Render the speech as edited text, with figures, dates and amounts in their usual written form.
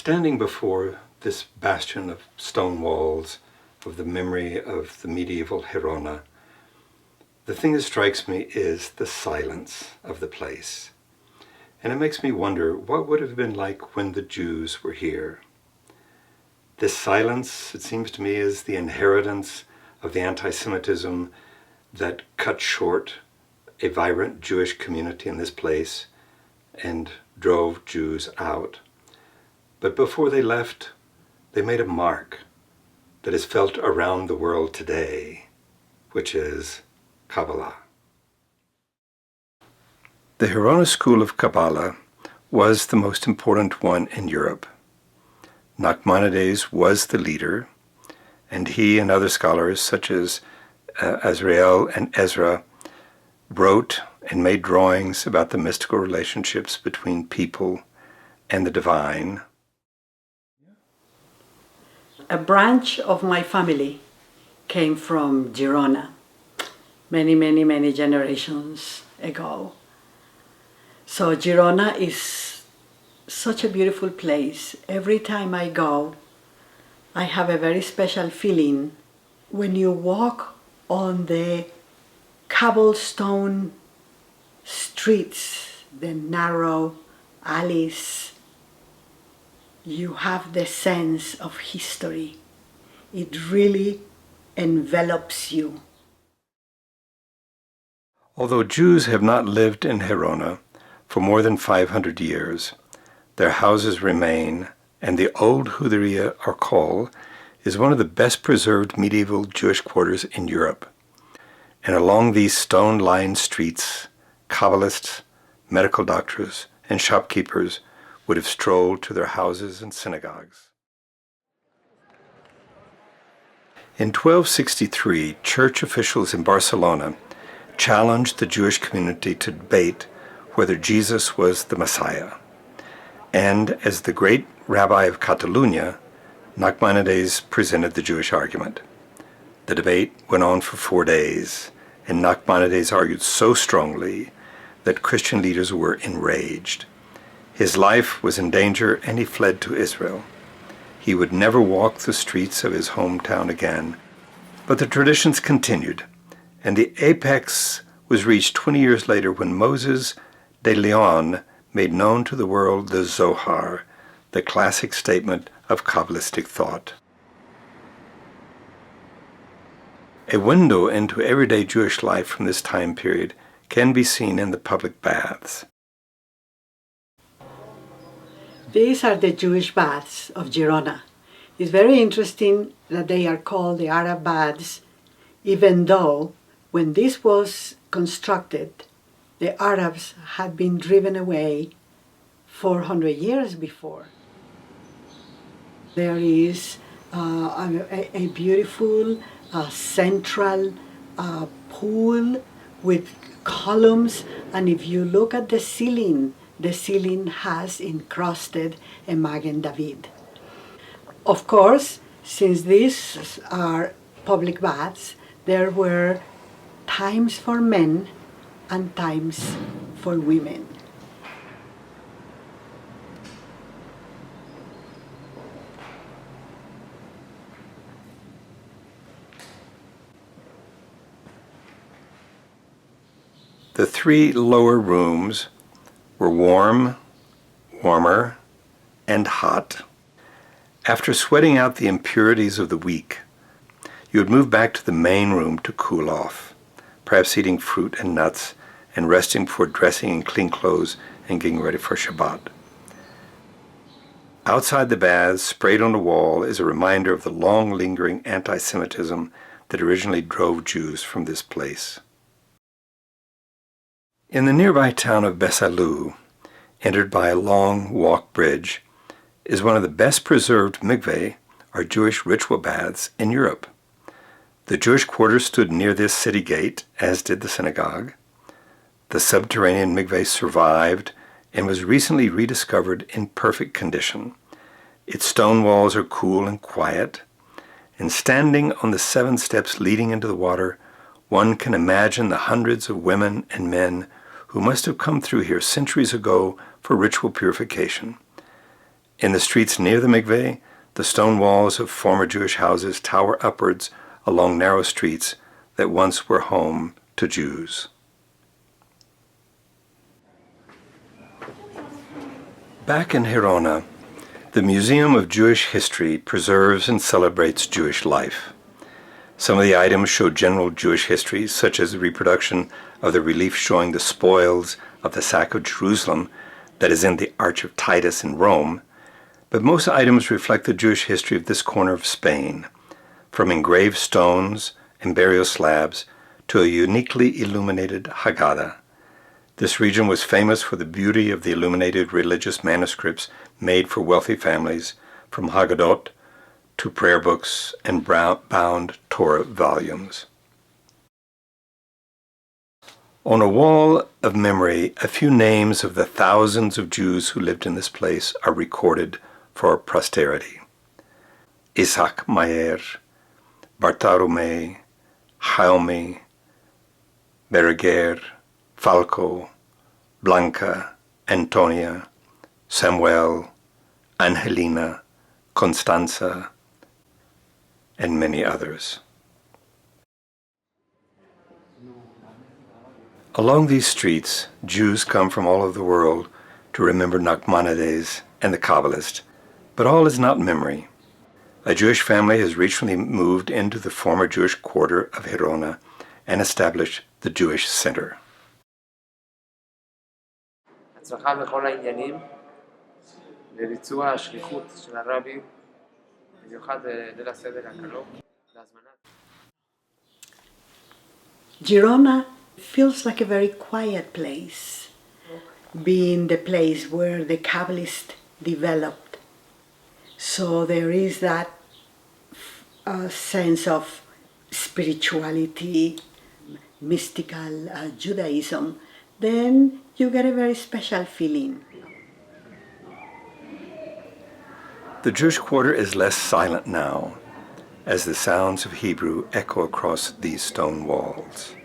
Standing before this bastion of stone walls, of the memory of the medieval Girona, the thing that strikes me is the silence of the place. And it makes me wonder what would it have been like when the Jews were here. This silence, it seems to me, is the inheritance of the anti-Semitism that cut short a vibrant Jewish community in this place and drove Jews out. But before they left, they made a mark that is felt around the world today, which is Kabbalah. The Girona School of Kabbalah was the most important one in Europe. Nahmanides was the leader, and he and other scholars such as Azrael and Ezra wrote and made drawings about the mystical relationships between people and the divine. A branch of my family came from Girona many generations ago. So Girona is such a beautiful place. Every time I go, I have a very special feeling. When you walk on the cobblestone streets, the narrow alleys, you have the sense of history. It really envelops you. Although Jews have not lived in Girona for more than 500 years, their houses remain, and the old Juderia or Kol is one of the best preserved medieval Jewish quarters in Europe. And along these stone-lined streets, Kabbalists, medical doctors, and shopkeepers would have strolled to their houses and synagogues. In 1263, church officials in Barcelona challenged the Jewish community to debate whether Jesus was the Messiah. And as the great rabbi of Catalonia, Nahmanides presented the Jewish argument. The debate went on for 4 days, and Nahmanides argued so strongly that Christian leaders were enraged. His life was in danger, and he fled to Israel. He would never walk the streets of his hometown again. But the traditions continued, and the apex was reached 20 years later when Moses de Leon made known to the world the Zohar, the classic statement of Kabbalistic thought. A window into everyday Jewish life from this time period can be seen in the public baths. These are the Jewish baths of Girona. It's very interesting that they are called the Arab baths, even though when this was constructed, the Arabs had been driven away 400 years before. There is a beautiful central pool with columns, and if you look at the ceiling has encrusted a Magen David. Of course, since these are public baths, there were times for men and times for women. The 3 lower rooms were warm, warmer, and hot. After sweating out the impurities of the week, you would move back to the main room to cool off, perhaps eating fruit and nuts and resting before dressing in clean clothes and getting ready for Shabbat. Outside the baths, sprayed on the wall, is a reminder of the long-lingering anti-Semitism that originally drove Jews from this place. In the nearby town of Besalu, entered by a long walk bridge, is one of the best preserved mikveh, or Jewish ritual baths, in Europe. The Jewish quarter stood near this city gate, as did the synagogue. The subterranean mikveh survived and was recently rediscovered in perfect condition. Its stone walls are cool and quiet, and standing on the 7 steps leading into the water, one can imagine the hundreds of women and men who must have come through here centuries ago for ritual purification. In the streets near the mikveh, the stone walls of former Jewish houses tower upwards along narrow streets that once were home to Jews. Back in Girona, the Museum of Jewish History preserves and celebrates Jewish life. Some of the items show general Jewish history, such as the reproduction of the relief showing the spoils of the sack of Jerusalem that is in the Arch of Titus in Rome, but most items reflect the Jewish history of this corner of Spain, from engraved stones and burial slabs to a uniquely illuminated Haggadah. This region was famous for the beauty of the illuminated religious manuscripts made for wealthy families, from Haggadot to prayer books and bound Torah volumes. On a wall of memory, a few names of the thousands of Jews who lived in this place are recorded for posterity. Isaac Mayer, Bartolomé, Jaume, Berenguer, Falco, Blanca, Antonia, Samuel, Angelina, Constanza, and many others. Along these streets, Jews come from all over the world to remember Nahmanides and the Kabbalists, but all is not memory. A Jewish family has recently moved into the former Jewish quarter of Girona and established the Jewish Center. הצלחה בכל העניינים, בביצוע השליחות של הרבי, במיוחד ליל הסדר הקרוב, להזמנת. Girona feels like a very quiet place, being the place where the Kabbalists developed. So there is that sense of spirituality, mystical Judaism. Then you get a very special feeling. The Jewish quarter is less silent now, as the sounds of Hebrew echo across these stone walls.